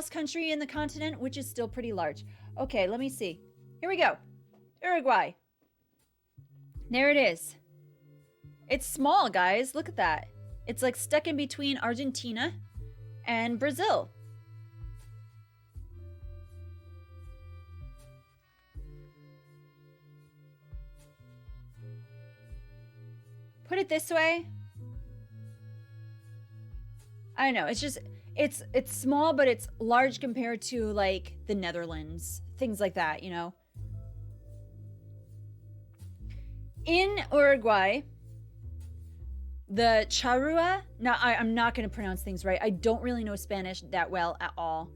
smallest country in the continent, which is still pretty large. Okay, let me see. Here we go. Uruguay. There it is. It's small, guys. Look at that. It's like stuck in between Argentina and Brazil. Put it this way. I don't know. It's just, it's small, but it's large compared to like the Netherlands, things like that, you know. In Uruguay, the charrua, now I'm not going to pronounce things right. I don't really know Spanish that well at all.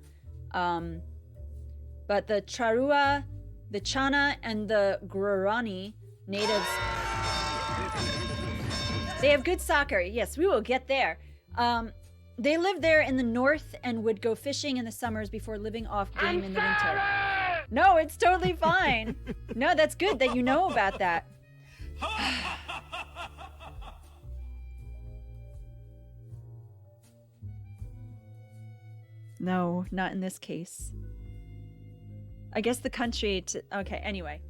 But the charrua, the Chana, and the Guarani natives, they have good soccer. Yes, we will get there. They lived there in the north and would go fishing in the summers before living off game in the winter. No, it's totally fine. No, that's good that you know about that. No, not in this case. I guess the country okay, anyway.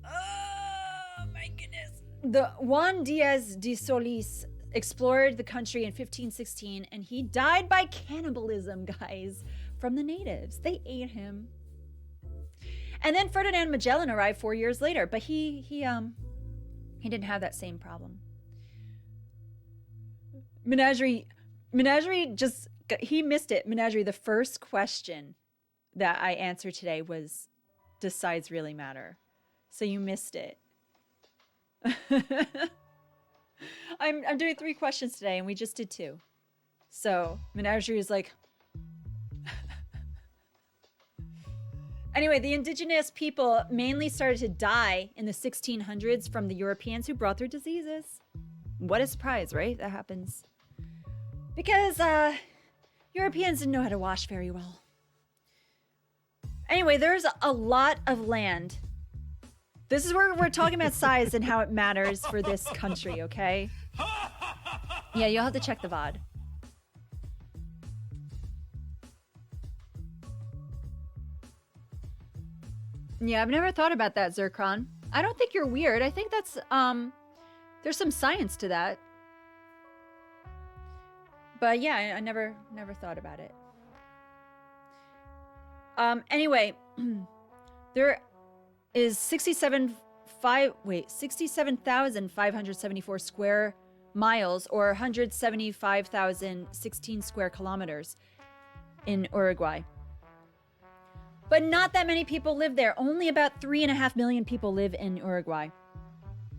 Oh my goodness. The Juan Diaz de Solis explored the country in 1516 and he died by cannibalism, guys, from the natives. They ate him. And then Ferdinand Magellan arrived 4 years later, but he didn't have that same problem. Menagerie just, he missed it. Menagerie, the first question that I answered today was, does size really matter? So you missed it. I'm doing 3 questions today and we just did 2. So Menagerie is like, anyway, the indigenous people mainly started to die in the 1600s from the Europeans who brought their diseases. What a surprise, right? That happens. Because Europeans didn't know how to wash very well. Anyway, there's a lot of land. This is where we're talking about size and how it matters for this country, okay? Yeah, you'll have to check the VOD. Yeah, I've never thought about that, Zircon. I don't think you're weird. I think that's, there's some science to that. But yeah, I never thought about it. Anyway, there is 67,574 square miles or 175,016 square kilometers in Uruguay. But not that many people live there. Only about 3.5 million people live in Uruguay.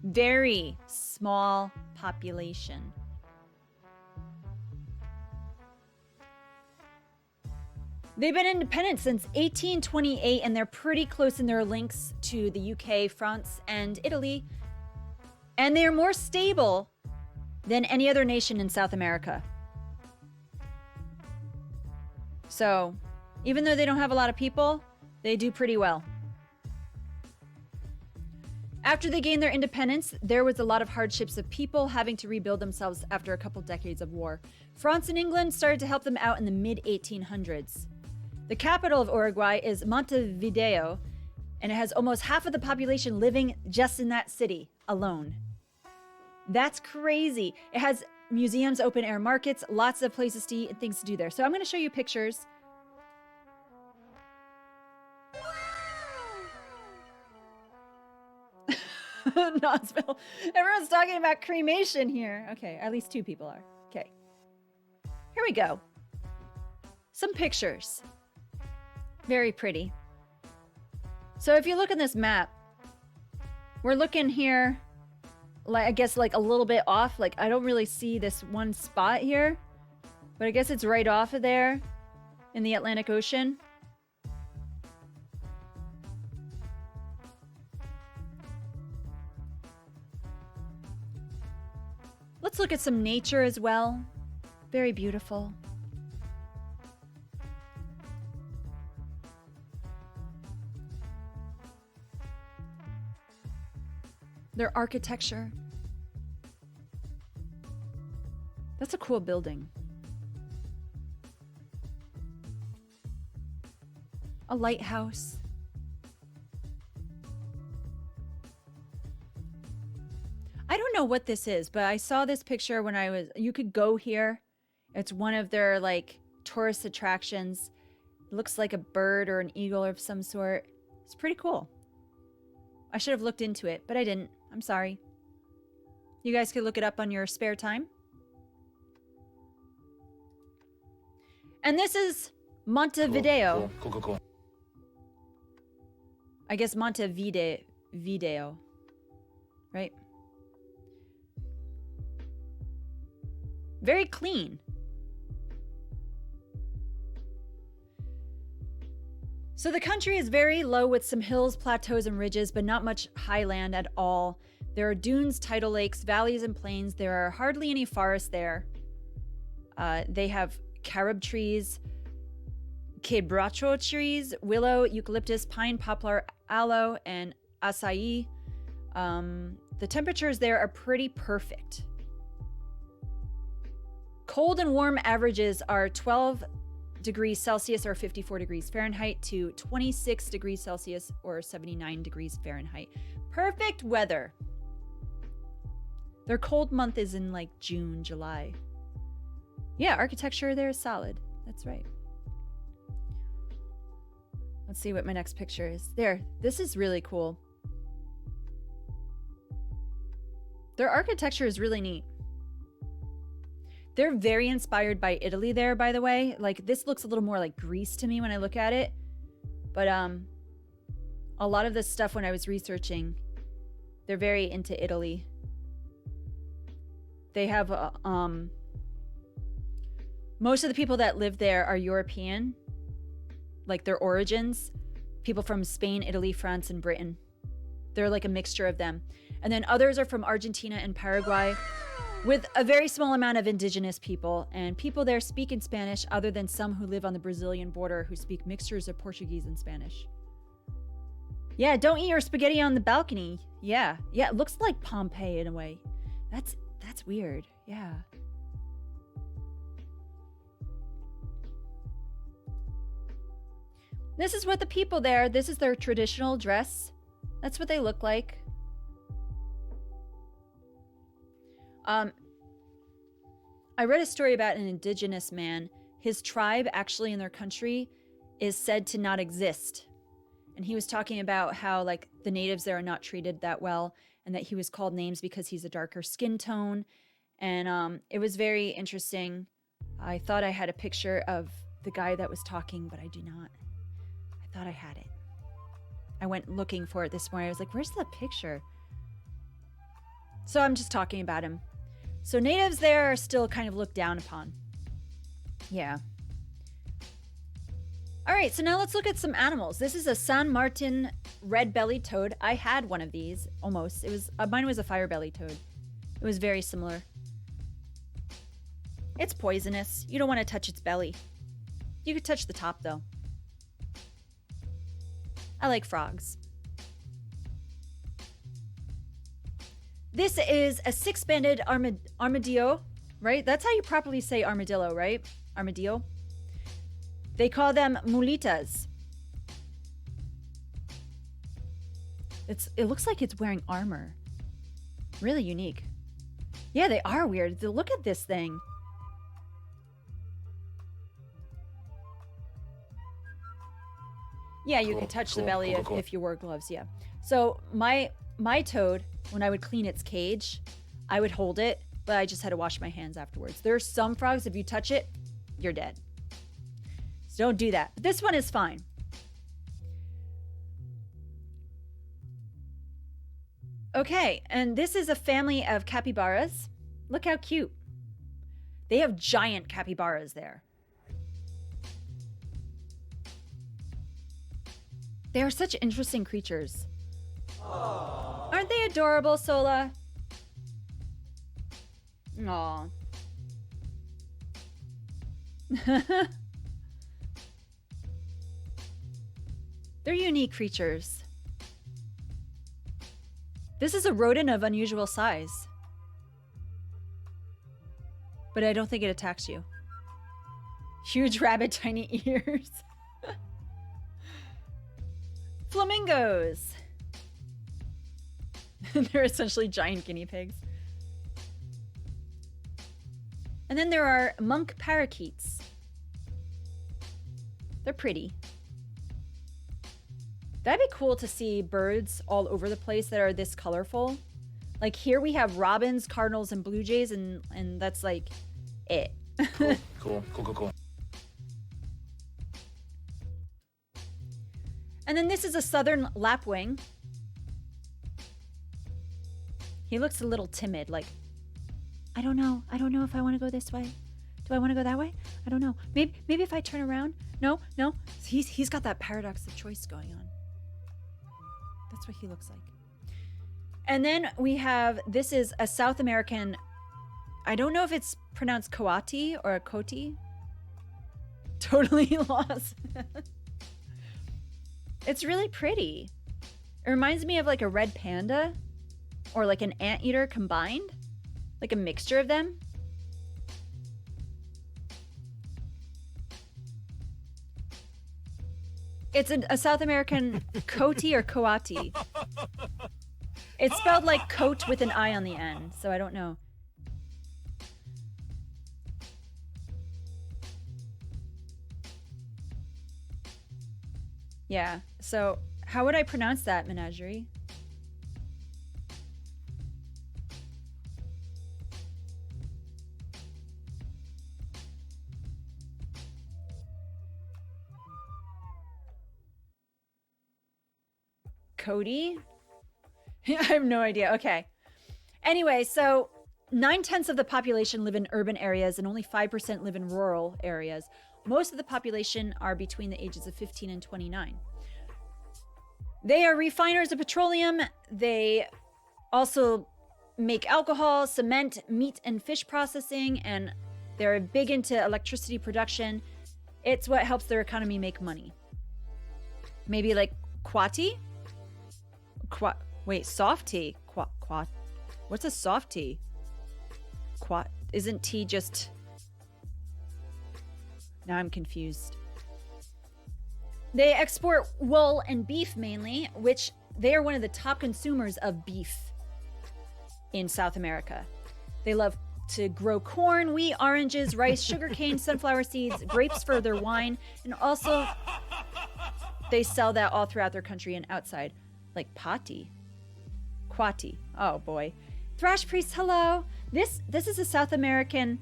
Very small population. They've been independent since 1828, and they're pretty close in their links to the UK, France, and Italy. And they are more stable than any other nation in South America. So, even though they don't have a lot of people, they do pretty well. After they gained their independence, there was a lot of hardships of people having to rebuild themselves after a couple decades of war. France and England started to help them out in the mid-1800s. The capital of Uruguay is Montevideo, and it has almost half of the population living just in that city alone. That's crazy. It has museums, open air markets, lots of places to eat and things to do there. So I'm going to show you pictures. Nosville. Everyone's talking about cremation here. Okay, at least 2 people are. Okay. Here we go. Some pictures. Very pretty. So if you look at this map, we're looking here, like I guess like a little bit off. Like I don't really see this one spot here, but I guess it's right off of there in the Atlantic Ocean. Let's look at some nature as well. Very beautiful. Their architecture. That's a cool building. A lighthouse. I don't know what this is, but I saw this picture when I was... You could go here. It's one of their, like, tourist attractions. It looks like a bird or an eagle of some sort. It's pretty cool. I should have looked into it, but I didn't. I'm sorry. You guys could look it up on your spare time. And this is Montevideo. Cool. I guess Montevideo. Right? Very clean. So the country is very low with some hills, plateaus, and ridges, but not much highland at all. There are dunes, tidal lakes, valleys, and plains. There are hardly any forests there. They have carob trees, quebracho trees, willow, eucalyptus, pine, poplar, aloe, and acai. The temperatures there are pretty perfect. Cold and warm averages are 12 degrees Celsius or 54 degrees Fahrenheit to 26 degrees Celsius or 79 degrees Fahrenheit. Perfect weather. Their cold month is in like June, July. Yeah, architecture there is solid. That's right. Let's see what my next picture is. There, this is really cool. Their architecture is really neat. They're very inspired by Italy there, by the way. Like, this looks a little more like Greece to me when I look at it. But a lot of this stuff when I was researching, they're very into Italy. They have, most of the people that live there are European. Like, their origins. People from Spain, Italy, France, and Britain. They're like a mixture of them. And then others are from Argentina and Paraguay, with a very small amount of indigenous people, and people there speak in Spanish other than some who live on the Brazilian border who speak mixtures of Portuguese and Spanish. Yeah, don't eat your spaghetti on the balcony. Yeah, it looks like Pompeii in a way. That's weird. Yeah. This is what the people there, this is their traditional dress. That's what they look like. I read a story about an indigenous man. His tribe, actually in their country, is said to not exist. And he was talking about how, like, the natives there are not treated that well, and that he was called names because he's a darker skin tone. And it was very interesting. I thought I had a picture of the guy that was talking, but I do not. I thought I had it. I went looking for it this morning. I was like, where's the picture? So I'm just talking about him. So natives there are still kind of looked down upon. Yeah. All right, so now let's look at some animals. This is a San Martin red-bellied toad. I had one of these, almost. It was mine was a fire-bellied toad. It was very similar. It's poisonous. You don't want to touch its belly. You could touch the top, though. I like frogs. This is a six-banded armadillo, right? That's how you properly say armadillo, right? Armadillo. They call them mulitas. It looks like it's wearing armor. Really unique. Yeah, they are weird. Look at this thing. Yeah, you could touch the belly if you wore gloves, yeah. So my toad, when I would clean its cage, I would hold it, but I just had to wash my hands afterwards. There are some frogs, if you touch it, you're dead. So don't do that. But this one is fine. Okay, and this is a family of capybaras. Look how cute. They have giant capybaras there. They are such interesting creatures. Aww. Aren't they adorable, Sola? Aww. They're unique creatures. This is a rodent of unusual size. But I don't think it attacks you. Huge rabbit, tiny ears. Flamingos. They're essentially giant guinea pigs. And then there are monk parakeets. They're pretty. That'd be cool to see birds all over the place that are this colorful. Like here we have robins, cardinals, and blue jays, and that's like it. Cool. And then this is a southern lapwing. He looks a little timid, like, I don't know if I want to go this way. Do I want to go that way? I don't know. Maybe if I turn around. No. He's got that paradox of choice going on. That's what he looks like. And then we have, this is a South American, I don't know if it's pronounced coati or coati. Totally lost. It's really pretty. It reminds me of like a red panda or like an anteater combined, like a mixture of them. It's a South American coati or coati. It's spelled like coat with an I on the end, so I don't know. Yeah, so how would I pronounce that, Menagerie? Cody? I have no idea. Okay. Anyway, so 9/10 of the population live in urban areas and only 5% live in rural areas. Most of the population are between the ages of 15 and 29. They are refiners of petroleum. They also make alcohol, cement, meat and fish processing, and they're big into electricity production. It's what helps their economy make money. Maybe like quati? Wait, soft tea? What's a soft tea? Isn't tea just... Now I'm confused. They export wool and beef mainly, which they are one of the top consumers of beef in South America. They love to grow corn, wheat, oranges, rice, sugarcane, sunflower seeds, grapes for their wine, and also they sell that all throughout their country and outside. Like pati. Quati. Oh boy. Thrash Priest, hello. This is a South American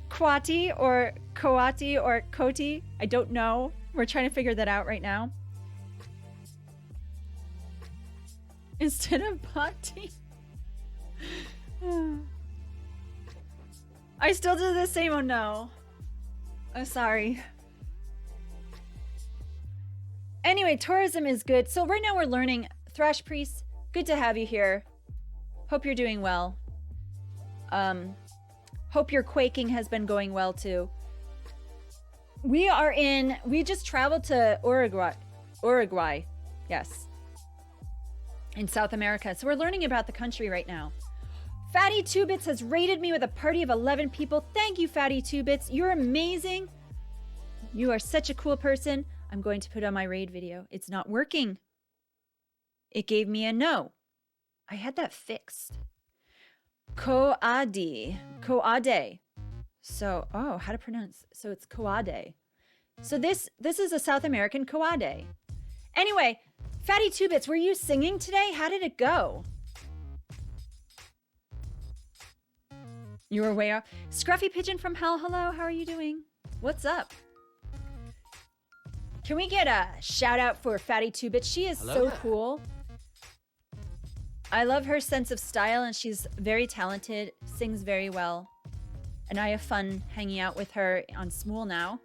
quati or coati or koti. I don't know. We're trying to figure that out right now. Instead of pati. I still do the same. Oh no. I'm sorry. Anyway, tourism is good. So right now we're learning. Thrash Priest, good to have you here. Hope you're doing well. Hope your quaking has been going well too. We just traveled to Uruguay. Yes. In South America. So we're learning about the country right now. Fatty 2bits has raided me with a party of 11 people. Thank you, Fatty 2bits. You're amazing. You are such a cool person. I'm going to put on my raid video. It's not working. It gave me a no. I had that fixed. Coade. So, how to pronounce? So it's coade. So this is a South American coade. Anyway, Fatty 2bits, were you singing today? How did it go? You were way off. Scruffy Pigeon from Hell, hello. How are you doing? What's up? Can we get a shout out for Fatty 2bits? She is so cool. I love her sense of style and she's very talented, sings very well. And I have fun hanging out with her on Smool now.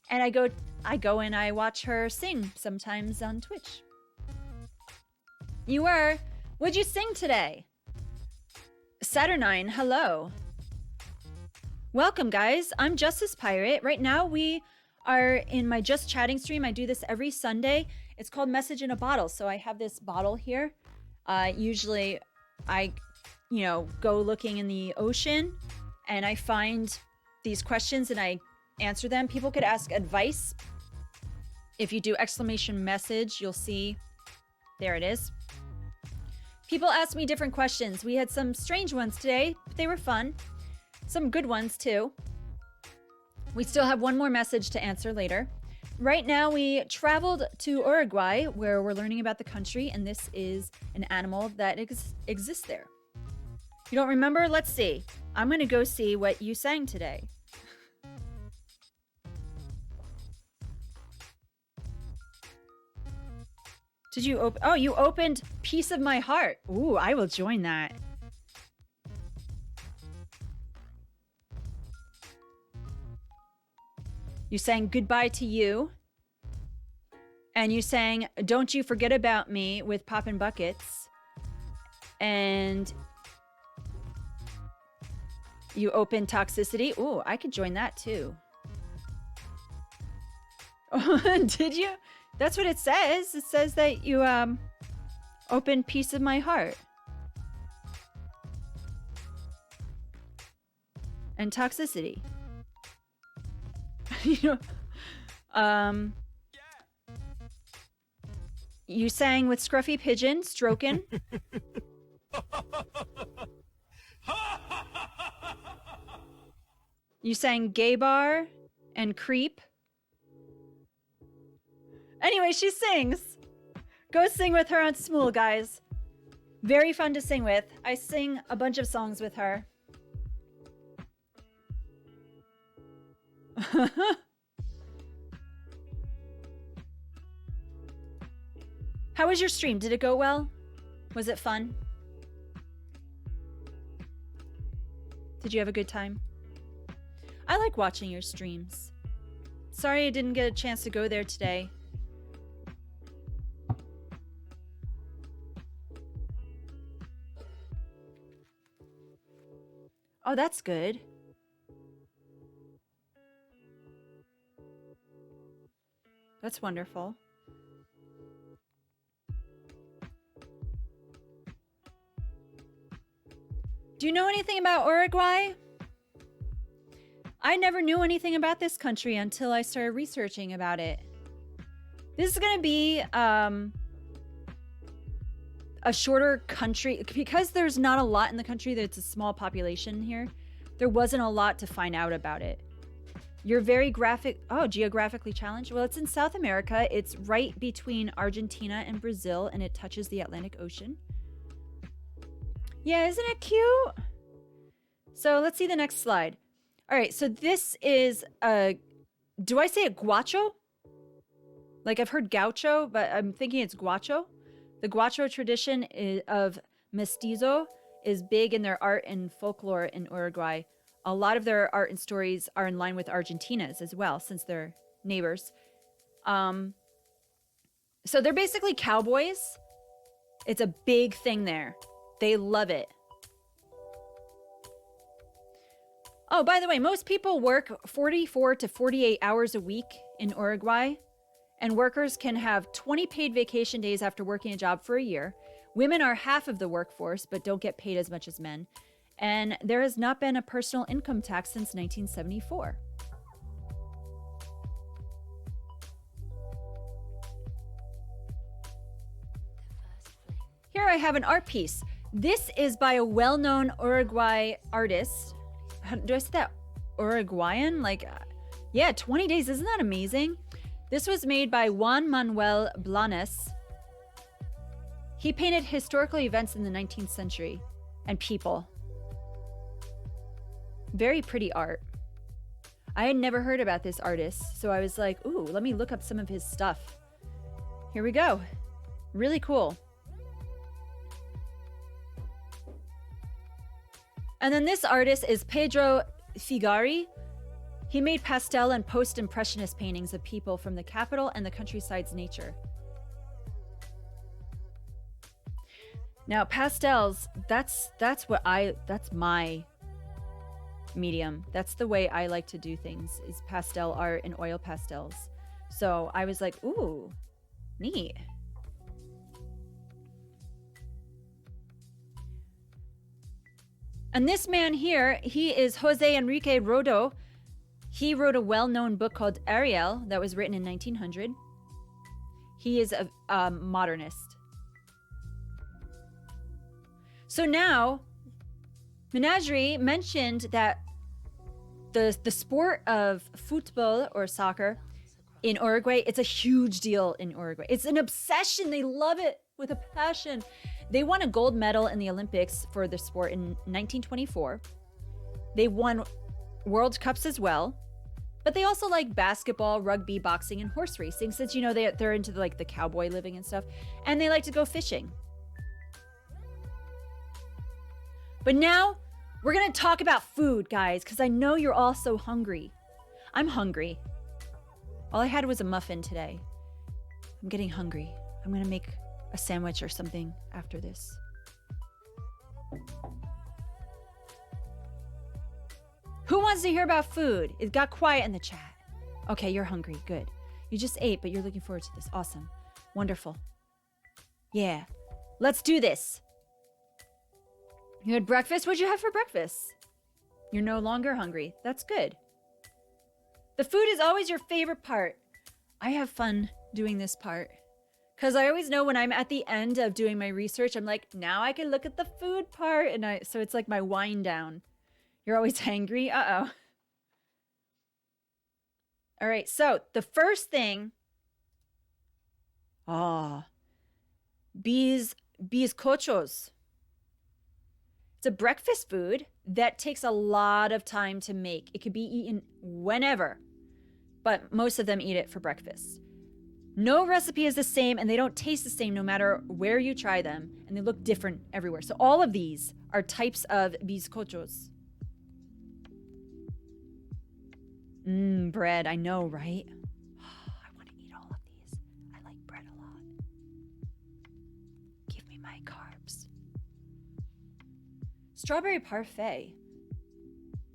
And I go and I watch her sing sometimes on Twitch. You were? What'd you sing today? Saturnine, hello. Welcome, guys. I'm Justice Pirate. Right now we are in my Just Chatting stream. I do this every Sunday. It's called Message in a Bottle. So I have this bottle here. Usually I, go looking in the ocean and I find these questions and I answer them. People could ask advice If you do exclamation message, you'll see, there it is. People ask me different questions. We had some strange ones today, but they were fun. Some good ones too. We still have one more message to answer later. Right now, we traveled to Uruguay, where we're learning about the country, and this is an animal that exists there. You don't remember? Let's see. I'm going to go see what you sang today. Did you open? Oh, you opened Piece of My Heart. Ooh, I will join that. You sang Goodbye to You. And you sang Don't You Forget About Me with Poppin' Buckets. And you opened Toxicity. Ooh, I could join that too. Did you? That's what it says. It says that you opened Piece of My Heart. And Toxicity. You know, you sang with Scruffy Pigeon, Strokin'. You sang Gay Bar and Creep. Anyway, she sings. Go sing with her on Smool, guys. Very fun to sing with. I sing a bunch of songs with her. How was your stream? Did it go well? Was it fun? Did you have a good time? I like watching your streams. Sorry I didn't get a chance to go there today. Oh, that's good. That's wonderful. Do you know anything about Uruguay? I never knew anything about this country until I started researching about it. This is going to be a shorter country. Because there's not a lot in the country, that it's a small population here, there wasn't a lot to find out about it. You're very geographically challenged? Well, it's in South America. It's right between Argentina and Brazil, and it touches the Atlantic Ocean. Yeah, isn't it cute? So let's see the next slide. All right, so this is, do I say it guacho? Like I've heard gaucho, but I'm thinking it's guacho. The guacho tradition of mestizo is big in their art and folklore in Uruguay. A lot of their art and stories are in line with Argentina's as well, since they're neighbors. So they're basically cowboys. It's a big thing there. They love it. Oh, by the way, most people work 44 to 48 hours a week in Uruguay, and workers can have 20 paid vacation days after working a job for a year. Women are half of the workforce, but don't get paid as much as men. And there has not been a personal income tax since 1974. Here I have an art piece. This is by a well-known Uruguay artist. Do I say that Uruguayan? Like, yeah, 20 days. Isn't that amazing? This was made by Juan Manuel Blanes. He painted historical events in the 19th century and people. Very pretty art. I had never heard about this artist, so I was like, ooh, let me look up some of his stuff. Here we go. Really cool. And then this artist is Pedro Figari. He made pastel and post-impressionist paintings of people from the capital and the countryside's nature. Now, pastels, that's my medium. That's the way I like to do things, is pastel art and oil pastels. So I was like, ooh, neat. And this man here, he is Jose Enrique Rodo. He wrote a well-known book called Ariel that was written in 1900. He is a modernist. So now, Menagerie mentioned that the sport of football or soccer in Uruguay, it's a huge deal in Uruguay. It's an obsession. They love it with a passion. They won a gold medal in the Olympics for the sport in 1924. They won World Cups as well. But they also like basketball, rugby, boxing, and horse racing, since, you know, they're into like the cowboy living and stuff. And they like to go fishing. But now we're going to talk about food, guys, because I know you're all so hungry. I'm hungry. All I had was a muffin today. I'm getting hungry. I'm going to make a sandwich or something after this. Who wants to hear about food? It got quiet in the chat. Okay, you're hungry. Good. You just ate, but you're looking forward to this. Awesome. Wonderful. Yeah. Let's do this. You had breakfast? What'd you have for breakfast? You're no longer hungry. That's good. The food is always your favorite part. I have fun doing this part. Because I always know when I'm at the end of doing my research, I'm like, now I can look at the food part. So it's like my wind down. You're always hangry? Uh-oh. All right, so the first thing. Bizcochos. It's a breakfast food that takes a lot of time to make. It could be eaten whenever, but most of them eat it for breakfast. No recipe is the same, and they don't taste the same no matter where you try them, and they look different everywhere. So all of these are types of bizcochos. Bread, I know, right? I want to eat all of these. I like bread a lot. Give me my carbs. Strawberry parfait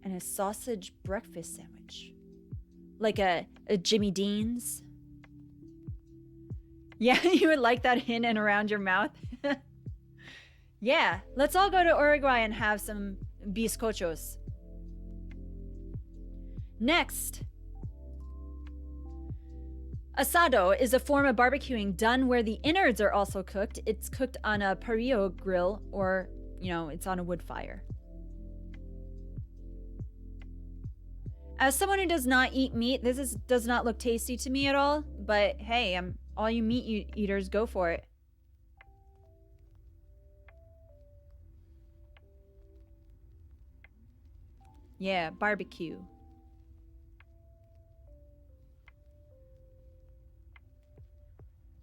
and a sausage breakfast sandwich. Like a Jimmy Dean's. Yeah, you would like that in and around your mouth? Yeah, let's all go to Uruguay and have some bizcochos. Next. Asado is a form of barbecuing done where the innards are also cooked. It's cooked on a parrilla grill or, you know, it's on a wood fire. As someone who does not eat meat, does not look tasty to me at all. But hey, all you meat eaters, go for it. Yeah, barbecue.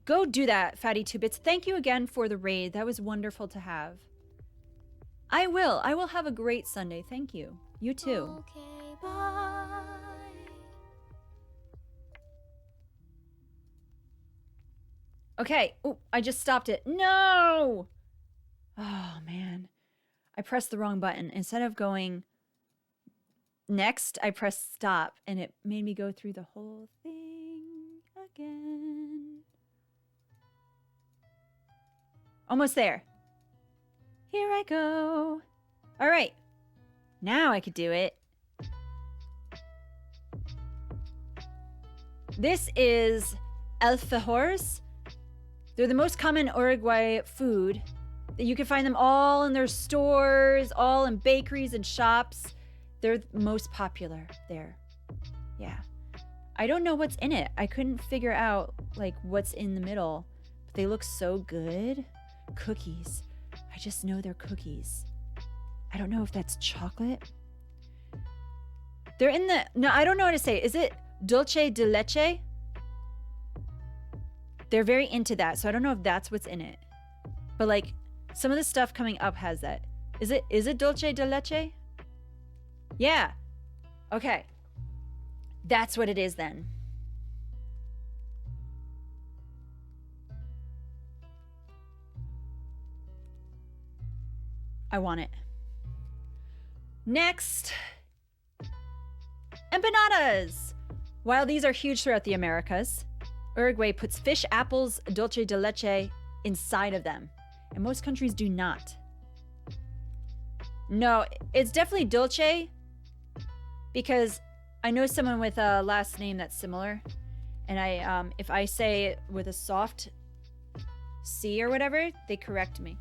Go do that, Fatty Two Bits. Thank you again for the raid. That was wonderful to have. I will have a great Sunday. Thank you. You too. Okay, bye. Okay. Oh, I just stopped it. No! Oh, man. I pressed the wrong button. Instead of going next, I pressed stop, and it made me go through the whole thing again. Almost there. Here I go. All right. Now I could do it. This is alfajores. They're the most common Uruguay food. You can find them all in their stores, all in bakeries and shops. They're most popular there. Yeah. I don't know what's in it. I couldn't figure out like what's in the middle, but they look so good. Cookies. I just know they're cookies. I don't know if that's chocolate. They're in the... No, I don't know how to say it. Is it dulce de leche? They're very into that, so I don't know if that's what's in it. But like, some of the stuff coming up has that. Is it dulce de leche? Yeah. Okay. That's what it is then. I want it. Next. Empanadas. While these are huge throughout the Americas, Uruguay puts fish, apples, dulce de leche inside of them. And most countries do not. No, it's definitely dulce because I know someone with a last name that's similar. And if I say it with a soft C or whatever, they correct me.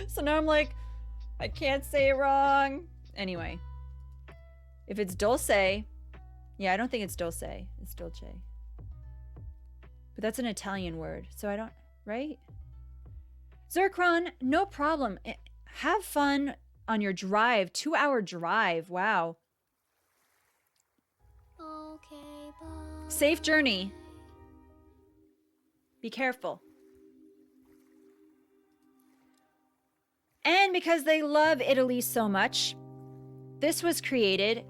So now I'm like, I can't say it wrong. Anyway, if it's dulce, yeah, I don't think it's dulce. It's dolce. But that's an Italian word, so I don't, right? Zircron, no problem. Have fun on your drive. 2-hour drive. Wow. Okay, bye. Safe journey. Be careful. And because they love Italy so much, this was created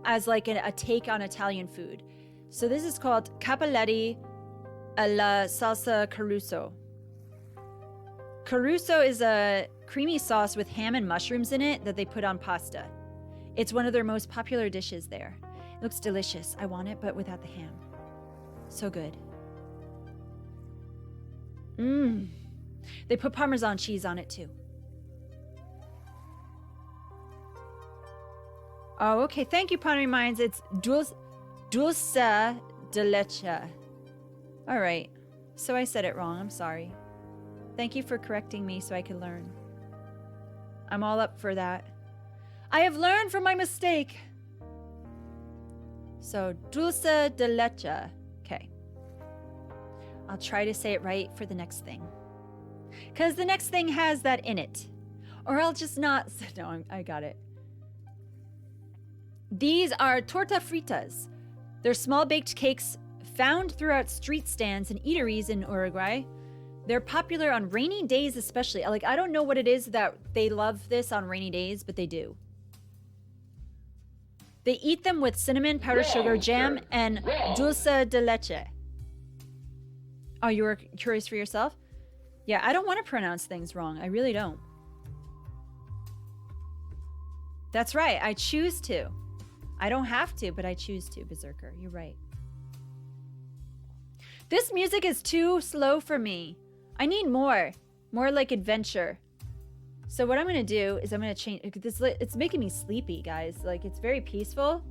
as like a take on Italian food. So this is called capelletti alla salsa Caruso. Caruso is a creamy sauce with ham and mushrooms in it that they put on pasta. It's one of their most popular dishes there. It looks delicious. I want it, but without the ham. So good. Mmm. They put Parmesan cheese on it too. Oh, okay. Thank you, Pondering Minds. It's dulce de leche. All right. So I said it wrong. I'm sorry. Thank you for correcting me so I could learn. I'm all up for that. I have learned from my mistake. So, dulce de leche. Okay. I'll try to say it right for the next thing. Because the next thing has that in it. Or I'll just not. No, I got it. These are torta fritas. They're small baked cakes found throughout street stands and eateries in Uruguay. They're popular on rainy days especially. Like, I don't know what it is that they love this on rainy days, but they do. They eat them with cinnamon, powdered sugar, jam, and dulce de leche. Oh, you were curious for yourself? Yeah, I don't want to pronounce things wrong. I really don't. That's right. I choose to. I don't have to, but I choose to, Berserker. You're right. This music is too slow for me. I need more. More like adventure. So what I'm going to do is I'm going to change... It's making me sleepy, guys. Like, it's very peaceful.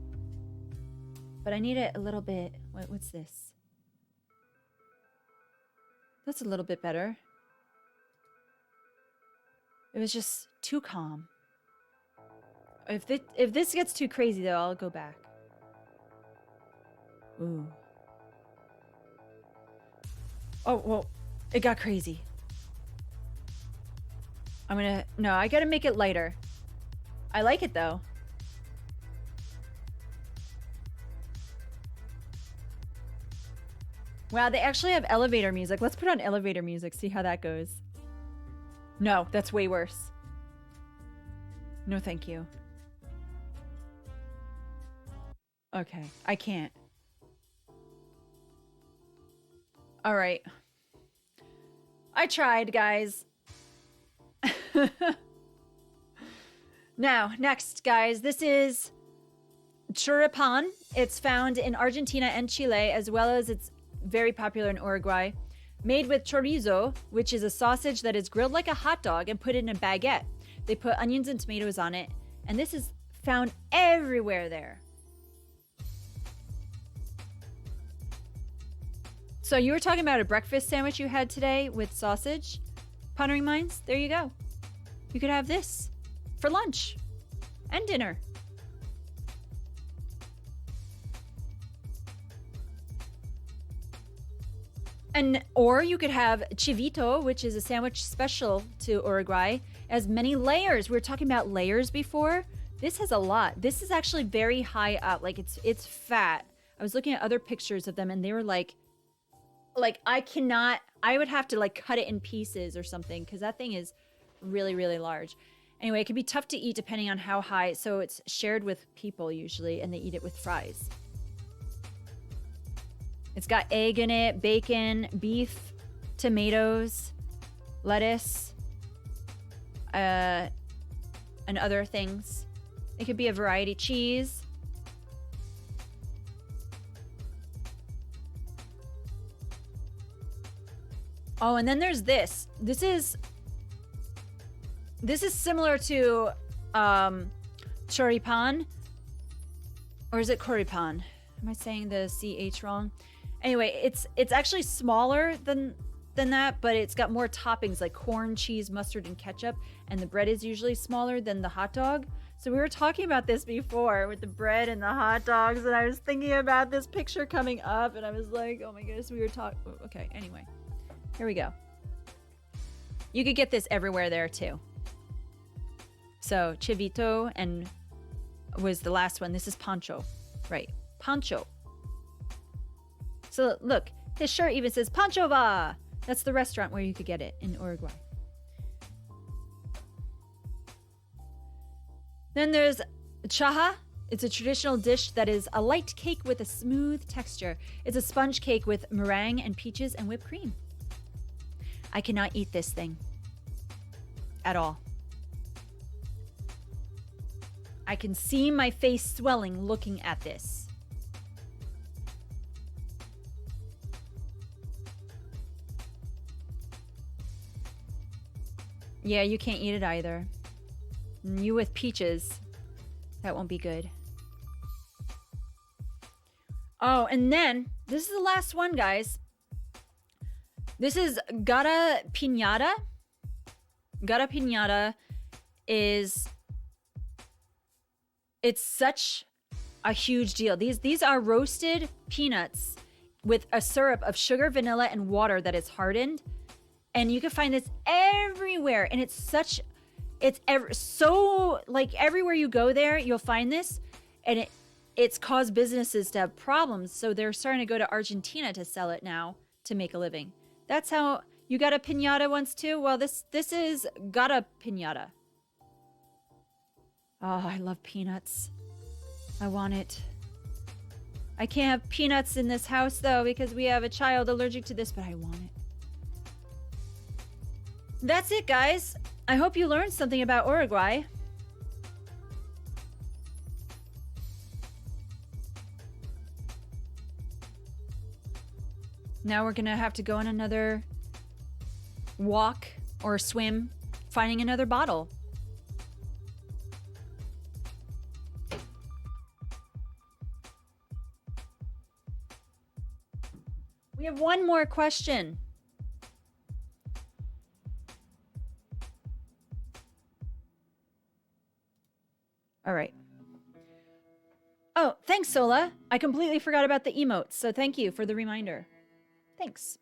But I need it a little bit... What's this? That's a little bit better. It was just too calm. If this gets too crazy, though, I'll go back. Ooh. Oh, well, it got crazy. No, I gotta make it lighter. I like it, though. Wow, they actually have elevator music. Let's put on elevator music, see how that goes. No, that's way worse. No, thank you. Okay, I can't. All right. I tried, guys. Now, next, guys, this is choripan. It's found in Argentina and Chile, as well as it's very popular in Uruguay. Made with chorizo, which is a sausage that is grilled like a hot dog and put in a baguette. They put onions and tomatoes on it, and this is found everywhere there. So you were talking about a breakfast sandwich you had today with sausage? Pondering Minds, there you go. You could have this for lunch and dinner. Or you could have chivito, which is a sandwich special to Uruguay, as many layers. We were talking about layers before. This has a lot. This is actually very high up. Like it's fat. I was looking at other pictures of them and they were like I would have to like cut it in pieces or something because that thing is really, really large. Anyway, it can be tough to eat depending on how high. So it's shared with people usually and they eat it with fries. It's got egg in it, bacon, beef, tomatoes, lettuce, and other things. It could be a variety. Cheese. Oh, and then there's this. This is similar to choripan. Or is it coripan? Am I saying the CH wrong? Anyway, it's actually smaller than that, but it's got more toppings like corn, cheese, mustard, and ketchup. And the bread is usually smaller than the hot dog. So we were talking about this before with the bread and the hot dogs, and I was thinking about this picture coming up, and I was like, oh my goodness, we were talking. Okay, anyway, here we go. You could get this everywhere there too. So chivito and was the last one. This is pancho, right? Pancho. So look, his shirt even says Pancho Va. That's the restaurant where you could get it in Uruguay. Then there's chaha. It's a traditional dish that is a light cake with a smooth texture. It's a sponge cake with meringue and peaches and whipped cream. I cannot eat this thing at all. I can see my face swelling looking at this. Yeah, you can't eat it either. You with peaches, that won't be good. Oh, and then, this is the last one, guys. This is gata piñata. Gata piñata is... It's such a huge deal. These are roasted peanuts with a syrup of sugar, vanilla, and water that is hardened. And you can find this everywhere. And it's so, like, everywhere you go there, you'll find this. And it's caused businesses to have problems. So they're starting to go to Argentina to sell it now to make a living. That's how you got a piñata once too. Well, this is gata piñata. Oh, I love peanuts. I want it. I can't have peanuts in this house, though, because we have a child allergic to this, but I want it. That's it, guys. I hope you learned something about Uruguay. Now we're gonna have to go on another walk or swim, finding another bottle. We have one more question. All right. Oh, thanks, Sola. I completely forgot about the emotes, so thank you for the reminder. Thanks.